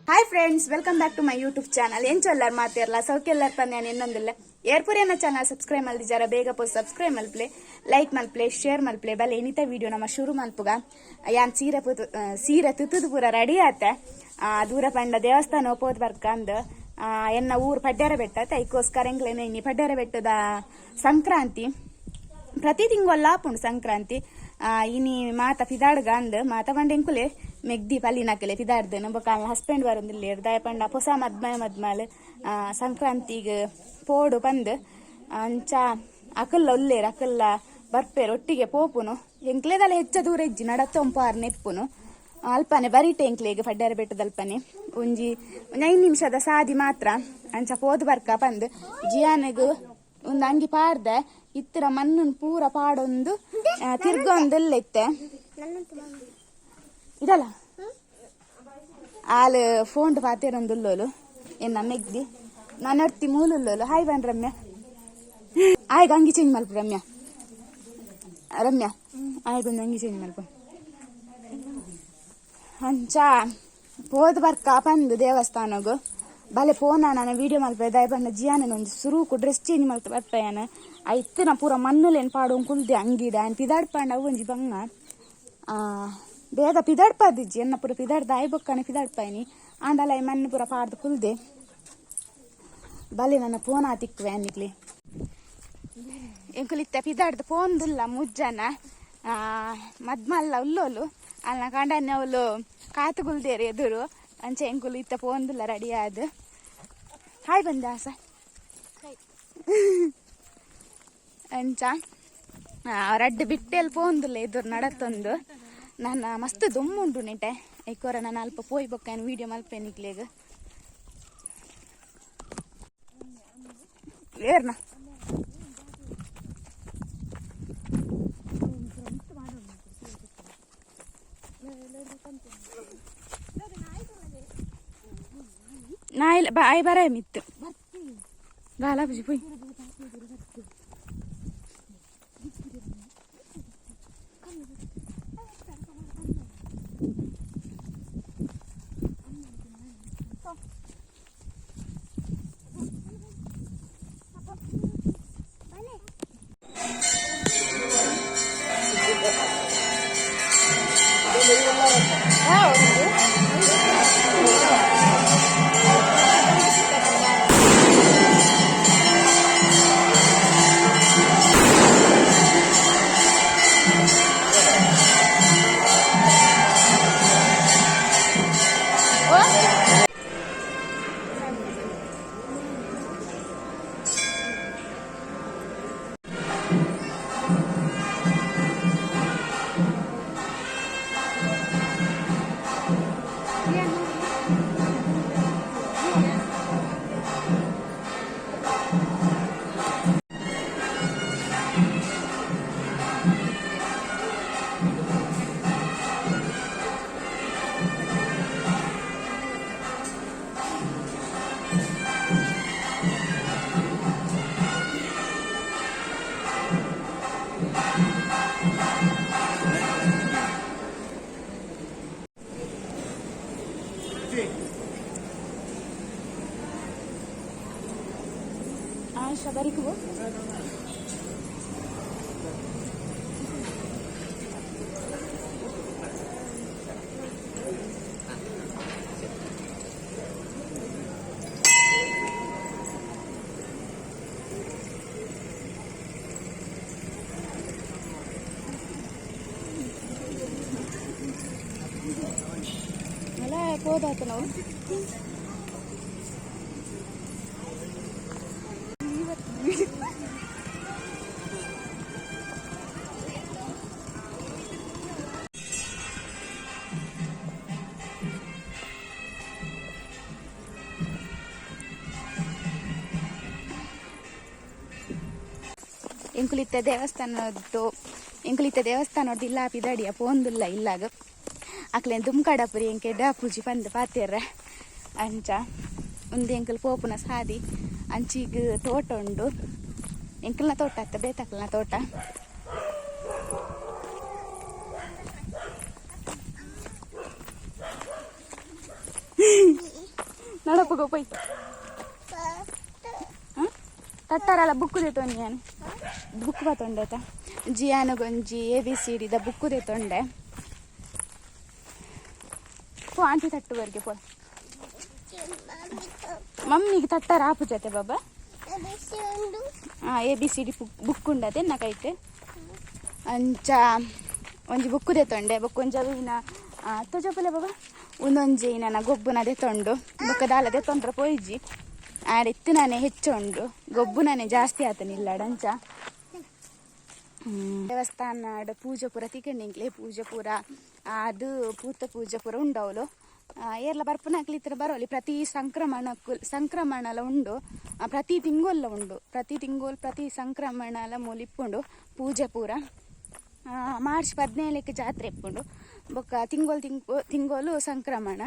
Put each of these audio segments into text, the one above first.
Hi friends, welcome back to my YouTube channel. ಎಂಚೊಲ್ಲರ್ ಮಾತಿರಲ್ಲ ಸೌಖ್ಯಲ್ಲರ್ ಪನ್ಯಾನ ಇನ್ನೊಂದಿಲ್ಲ ಏರ್ಪುರಿಯನ್ನ ಚಾನಲ್ ಸಬ್ಸ್ಕ್ರೈಬ್ ಮಲ್ದಿಜಾರ ಬೇಗ ಪೋಸ್ಟ್ ಸಬ್ಸ್ಕ್ರೈಬ್ ಮಲ್ಪ್ಲೆ, ಲೈಕ್ ಮಲ್ಪ್ಲೆ, ಶೇರ್ ಮಲ್ಪ್ಲೆ. ಬಲೆ ಎನಿತ ವಿಡಿಯೋ ನಮ್ಮ ಶುರು ಮಲ್ಪುಗ ಯಾನ್ ಸೀರೆ ತುತ್ತುದು ಪೂರ ರೆಡಿ ಆತೆ. ದೂರ ಪಂಡ ದೇವಸ್ಥಾನ ಹೋದ್ ಬರ್ಕ ಅಂದ್ ಎನ್ನ ಊರು ಪಡ್ಡೇರ ಬೆಟ್ಟ ಐಕೋಸ್ಕರ ಎಂಗ್ಲೇನ ಇನ್ನು ಪಡ್ಡೇರ ಬೆಟ್ಟದ ಸಂಕ್ರಾಂತಿ ಪ್ರತಿ ತಿಂಗೊಲ್ಲ ಆಪುಂಡು ಸಂಕ್ರಾಂತಿ. ಇನಿ ಮಾತ ಪಿದಾಡ್ಗ ಅಂದ್ ಮಾತ ಪಂಡ ಎಂಕುಲೆ ಮೆಗ್ದಿ ಪಲ್ಲಿನಾಕಲೆ ಪಿದಾಡ್ದು ನಮ್ಮ ಕಾಲ ಹಸ್ಬೆಂಡ್ ಬರೋದಿಲ್ಲ ದಯ ಪಂಡ ಹೊಸ ಮದ್ಮಾಲ್ ಸಂಕ್ರಾಂತಿಗೆ ಪೋಡು ಬಂದು ಅಂಚ ಅಕಲ್ಲ ಒಲ್ಲೇರು ಅಕಲ್ಲ ಬರ್ಪೇರು ಒಟ್ಟಿಗೆ ಪೋಪುನು ಎಂಕ್ಲೆದಲ್ಲ ಹೆಚ್ಚ ದೂರ ಇಜ್ಜಿ ನಡತ್ತೊಂಪಾರು ನೆಪ್ಪುನು ಅಲ್ಪನೆ ಬರೀಟೆ ಎಂಕ್ಲೆಗೆ ಪಡ್ಡೇರ ಬೆಟ್ಟದಲ್ಪನೆ ಒಂಜಿ 5 ನಿಮಿಷದ ಸಾದಿ ಮಾತ್ರ ಅಂಚ ಪೋದು ಬರ್ಕ ಬಂದು ಜಿಯಾನಿಗೂ ಒಂದು ಅಂಗಿ ಪಾಡ್ದೆ ಇತ್ತರ ಮಣ್ಣನ್ ಪೂರ ಪಾಡೊಂದು ತಿರ್ಗೊಂದೆಲ್ಲ ಇತ್ತೆ ಇದಲ್ಲ ಆಲ್ ಫೋನ್ ಪಾತಿರೊಂದುಲ್ಲೋಲು ಎನ್ನ ಮೆಗ್ದಿ ನಾನು ನಡ್ತಿ ಮೂಲುಲ್ಲೋಲು. ಹಾಯ್ ಬನ್ ರಮ್ಯಾ, ಆಯ್ಗ ಅಂಗಿ ಚೇಂಜ್ ಮಲ್ಪ ರಮ್ಯಾ ಆಯ್ಗೊಂದು ಅಂಗಿ ಚೇಂಜ್ ಮಲ್ಪ ಅಂಚ ಪೋದ್ ಬರ್ಕ ಬಂದು ದೇವಸ್ಥಾನಗು ಬಲೆ ಪೋನ ನಾನು ವಿಡಿಯೋ ಮಲ್ಪ ದಯ ಬಂದ ಜಿಯಾನ ಒಂದು ಸುರುಕು ಡ್ರೆಸ್ ಚೇಂಜ್ ಮಲ್ತ ಬರ್ಪಯನ ಐತನ ಪೂರ ಮಣ್ಣುಲೇನು ಪಾಡು ಕುಲ್ದೆ ಅಂಗಿಡ ಅನ್ ಪಿದಾಡ್ಪಂಡ ಅವು ಒಂಜಿ ಬಂಗ ಬೇಗ ಪಿದಾಡ್ಪಾದಿಜ್ಜಿ ಎನ್ನ ಪೂರ ಪಿದಾಡ್ದ ಆಯ್ಬೊಕ್ಕನೆ ಪಿದಾಡ್ಪಾಯಿನಿ ಆಂಡಲ ಮಣ್ಣು ಪೂರ ಪಾಡ್ದು ಕುಲ್ದೆ ಬಲೆ ನನ್ನ ಫೋನ್ ಆತಿಕ್ವೆ ಅನ್ನಿಕ್ಲಿ ಎಂಕುಲಿತ್ತ ಪಿದಾಡ್ದು ಫೋನ್ದುಲ್ಲ ಮುಜ್ಜನ ಮದ್ಮಲ್ಲ ಉಲ್ಲೋಲು ಅಲ್ಲ ಕಂಡನೆ ಅವಳು ಕಾತುಗುಲ್ದೇರು ಎದುರು ಅಂಚ ಎಂಕುಲು ಇತ್ತ ಪೋಂದುಲ್ಲ ರೆಡಿ ಆದ. ಹಾಯ್ ಬಂದ ಆಸ ಅಂಚ ರಡ್ಡು ಬಿಟ್ಟೆಲ್ ಪೋಂದುಲ್ಲ ಎದುರು ನಡತ್ತೊಂದು ನನ್ನ ಮಸ್ತ್ ದೊಮ್ಮುಂಟು ನೆಟೆ ಐಕೋರ ನಾನು ಅಲ್ಪ ಪೋಯ್ ಬೊಕ್ಕ ವಿಡಿಯೋ ಮಲ್ಪೆನಿಕ್ಲೇಗ ಏರ್ನ ನಾಯಿಲ್ಲ ಬಾಯ್ ಬರ ಮಿತ್ತು ಗಾಲ ಬುಜಿ ಪೋಯ್ Aisha bariku ala podato ನಾವು ಎಂಕುಲಿತ್ತ ದೇವಸ್ಥಾನದ್ದು ಇಲ್ಲ ಪಿದಾಡಿಯ ಪೋಂದುಲ್ಲ ಇಲ್ಲಾಗ ಅಕ್ಲೇನು ದುಮ್ಕಡಪುರಿ ಎಂಕೆ ಡಾಪುಜಿ ಬಂದು ಪಾತಿರ್ರ ಅಂಚ ಒಂದು ಎಂಕಲ್ ಪೋಪುನ ಸಾದಿ ಅಂಚಿಗೆ ತೋಟ ಉಂಡು ಎಂಕಲ್ನ ತೋಟ ಅತ್ತ ಬೇತಕಲ್ನ ತೋಟ ನಡಪಗ ಪೈ ತಟ್ಟಾರಲ್ಲ ಬುಕ್ಕು ತೆತ್ತೊಂಡೆ ನಾನು ಬುಕ್ ಬತ್ತೊಂಡೆ ಆಯ್ತಾ ಜಿಯಾನಗೊಂಜಿ ABCD ದ ಬುಕ್ಕು ತೆತ್ತೊಂಡೆ ಪೋ ಆಂಟಿ ತಟ್ಟುವರೆಗೆ ಪೋ ಮಮ್ಮಿಗೆ ತಟ್ಟಾರ ಆಪು ಜೊತೆ ಬಾಬಾ ABCD ಬುಕ್ ಉಂಡದೆ ನಾಕೈತೆ ಅಂಚ ಒಂಜಿ ಬುಕ್ಕು ತೆತ್ತೊಂಡೆ ಬೊಕ್ಕ ಒಂಜವಿನ ತೊಜಪಲೆ ಬಾಬಾ ಒಂದೊಂಜಿ ನನ್ನ ಗೊಬ್ಬುನ ತೆತ್ತೊಂಡು ಬೊಕ್ಕ ದಾಲ ತೆತ್ತೊಂಡ್ರೆ ಪೋಯ್ಜಿ ಆಡಿತ್ತು ನಾನೇ ಹೆಚ್ಚುಂಡು ಗೊಬ್ಬು ನಾನೇ ಜಾಸ್ತಿ ಆತನಿಲ್ಲಡಂಚ ದೇವಸ್ಥಾನ ಪೂಜೆ ಪೂರ ತಿಕ್ಕಂಡಿಂಕ್ಲೆ ಪೂಜೆ ಪೂರ ಅದು ಪೂತ ಪೂಜೆ ಪೂರ ಉಂಡವಲು ಏರ್ಲ ಬರ್ಪುನಾಕ್ಲಿತ್ರ ಬರೋಲಿ ಪ್ರತಿ ಸಂಕ್ರಮಣಲ ಉಂಡು ಪ್ರತಿ ತಿಂಗೊಲ್ಲ ಉಂಡು ಪ್ರತಿ ಸಂಕ್ರಮಣಲ ಮೂಲಿಪ್ಪುಂಡು ಪೂಜೆ ಪೂರ ಮಾರ್ಚ್ 17ಕ್ಕೆ ಜಾತ್ರೆ ಇಪ್ಪುಂಡು ಬೊಕ್ಕ ತಿಂಗೋಲು ಸಂಕ್ರಮಣ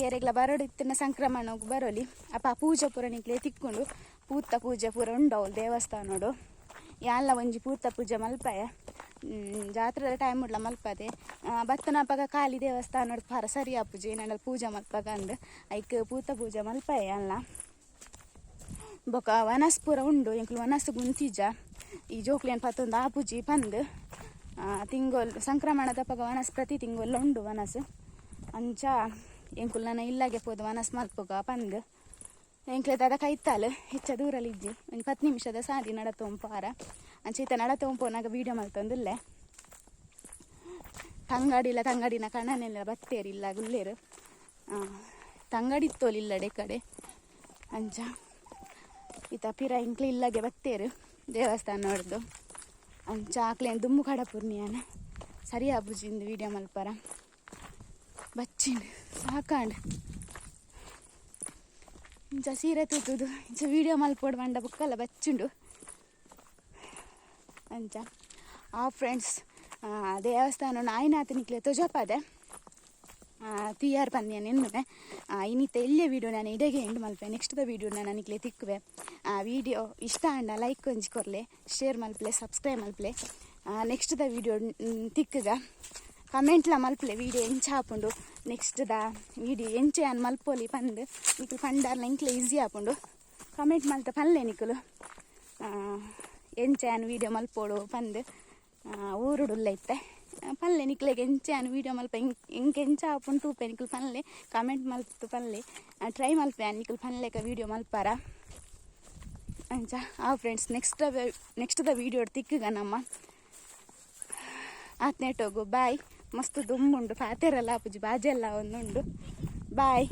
ಏರೆಗ್ಲ ಬರೋಡಿತ್ತಿನ ಸಂಕ್ರಮಣಕ್ಕೆ ಬರೋಲಿ ಅಪ್ಪ ಪೂಜೆ ಪೂರ ನಿಕ್ಲೆ ತಿಕ್ಕೊಂಡು ಪೂತ ಪೂಜೆ ಪೂರ ಉಂಡವಳು ದೇವಸ್ಥಾನೋಡು ಯಾಲ್ಲ ಒಂಜಿ ಪೂತ ಪೂಜೆ ಮಲ್ಪಾಯ ಜಾತ್ರೆದ ಟೈಮ್ ಉಡ್ಲ ಮಲ್ಪದೆ ಬತ್ತನಪ್ಪಗ ಖಾಲಿ ದೇವಸ್ಥಾನೋಡು ಪಾರ ಸರಿ ಆಪುಜಿ ಏನಲ್ಲ ಪೂಜೆ ಮಲ್ಪಗ ಅಂದು ಐಕ್ ಪೂತ ಪೂಜೆ ಮಲ್ಪಾಯ ಅಲ್ಲ ಬೊಕ್ಕ ವನಸ್ ಪೂರ ಉಂಡು ಎಂಕ್ಲು ವನಸ್ ಗುಂತಿಜ ಈ ಜೋಕ್ಲೇನ್ ಪತ್ತೊಂದು ಆಪುಜಿ ಪಂದು ತಿಂಗೋಲ್ ಸಂಕ್ರಮಣದ ಪಗ ವನಸ್ ಪ್ರತಿ ತಿಂಗೊಲ್ಲ ಉಂಡು ವನಸ್ ಅಂಚ ಎಂಕುಲ್ ನನ್ನ ಇಲ್ಲಾಗೆ ಪೋದು ವನಸ್ ಮಲ್ಪಗ ಪಂದು ಎಂಕ್ಲೆ ದಾದ ಕೈತಾಲು ಹೆಚ್ಚ ದೂರಲ್ಲಿ ಇಜ್ಜಿ ಒಂದು 10 ನಿಮಿಷದ ಸಾದಿ ನಡತೊಂಪಾರ ಅಂಚೀತ ನಡತೊಂಪೋನಾಗ ವೀಡಿಯೋ ಮಲ್ತೊಂದುಲ್ಲೆ ತಂಗಡಿನ ಕಣ್ಣನೆಲ್ಲ ಬತ್ತೇರಿಲ್ಲ ಗುಲ್ಲೇರು ತಂಗಡಿತ್ತೋಲಿಲ್ಲಡೆ ಕಡೆ ಅಂಚ ಈತ ಪಿರ ಇಂಕ್ಲೆ ಇಲ್ಲಾಗೆ ಬತ್ತೇರು ದೇವಸ್ಥಾನ ನೋಡ್ದು ಅಂಚ ಆಕ್ಲೇನು ದುಮ್ಮು ಕಡಪುರ್ನಿಯಾನ ಸರಿ ಆಬುಜಿಂದು ವೀಡಿಯೋ ಮಲ್ಪರ ಬಚ್ಚಿಂಡು ಸಾಕಾಂಡು ಇಂಚ ಸೀರೆ ತೂತುದು ಇಂಚ ವೀಡಿಯೋ ಮಲ್ಪೋಡು ಮಂಡ ಬುಕ್ಕಲ್ಲ ಬಚ್ಚುಂಡು ಅಂಚ ಫ್ರೆಂಡ್ಸ್ ದೇವಸ್ಥಾನ ಆಯ್ನಾತ ನಿಕ್ಲೆ ತೊಜಪದೆ ತಿಯಾರ್ ಪಂದ್ಯ ನೆನ್ನುವೆ ಇನ್ನಿತ್ತ ಇಲ್ಲೇ ವೀಡಿಯೋ ನಾನು ಇಡೆಗೆ ಎಂಡು ಮಲ್ಪೆ ನೆಕ್ಸ್ಟ್ ವೀಡಿಯೋ ನಾನು ನಿಕ್ಲೆ ತಿಕ್ಕುವೆ ವೀಡಿಯೋ ಇಷ್ಟ ಅಂಡ ಲೈಕ್ ಕೊಂಚಿ ಕೊರ್ಲೆ ಶೇರ್ ಮಲ್ಪಲೆ ಸಬ್ಸ್ಕ್ರೈಬ್ ಮಲ್ಪಲೆ ನೆಕ್ಸ್ಟ್ ವೀಡಿಯೋ ತಿಕ್ಕಗ ಕಮೆಂಟ್ಲ ಮಲ್ಪಲೆ ವೀಡಿಯೋ ಎಂಚ ಹಾಪುಂಡು ನೆಕ್ಸ್ಟ್ ವೀಡಿಯೋ ಎಂಚೆ ಅನ್ ಮಲ್ಪೋಲಿ ಪಂದು ನಿಕ್ಲು ಪಂಡಾರ್ಲ ಇಂಕ್ಲೆ ಈಸಿ ಹಾಪುಂಡು ಕಮೆಂಟ್ ಮಲ್ತ ಪನ್ಲೆ ನಿಕ್ಕಲು ಎಂಚೆ ಅನ್ ವೀಡಿಯೋ ಮಲ್ಪೋಡು ಪಂದು ಊರುಡುಲ್ಲ ಇತ್ತೆ ಪಲ್ಲೆ ನಿಕ್ಲೆಗೆ ಎಂಚೆ ಅನ್ ವೀಡಿಯೋ ಮಲ್ಪ ಇಂಕೆ ಎಂಚ ಹಾಪುಂಡು ತೂಪೆ ನಿಕ್ಲು ಪನ್ಲೆ ಕಮೆಂಟ್ ಮಲ್ತು ಪನ್ಲೆ ಟ್ರೈ ಮಲ್ಪೆ ನಿಕ್ಲು ಪನ್ಲೆಕ ವೀಡಿಯೋ ಮಲ್ಪಾರ ಅಂಚ ಫ್ರೆಂಡ್ಸ್ ನೆಕ್ಸ್ಟ್ ವೀಡಿಯೋ ತಿಕ್ಕಗ ನಮ್ಮ ಆತ್ನೇಟೋಗು ಬಾಯ್ ಮಸ್ತ್ ದುಮ್ಮುಂಡು ಪಾತೆರೆಲ್ಲ ಆಪುಜಿ ಬಾಜೆಲ್ಲ ಒಂದುಂಡು ಬಾಯ್.